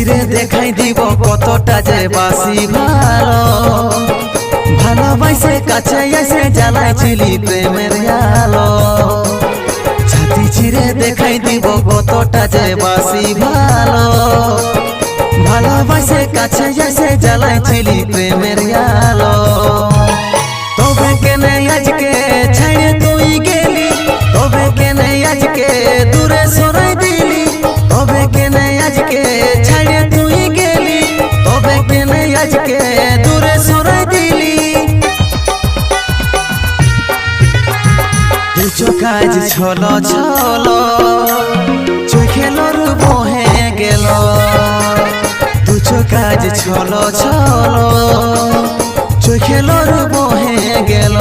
ছিড়ে দেখাই দিব কতটা যে বাসি ভালো ভালোবাসে কাছে এসে জ্বালাইছিলি প্রেমের আলো ছাতি ছিড়ে দেখাই দিব কতটা যে বাসি ভালো ভালোবাসে কাছে এসে জ্বালাইছিলি প্রেমের আলো তবে কেনে আজকে ছেড়ে তুই গেলি তবে কেনে আজকে দূরে সরাই দিলি তবে কেনে আজকে ছেড়ে তুই গেলি তবে কেনে আজকে দূরে সরাই দিলি দুচো কাজ ছলো ছলো চোখেলোর বহে গেল দুচো কাজ ছলো ছলো চোখেলোর বহে গেল।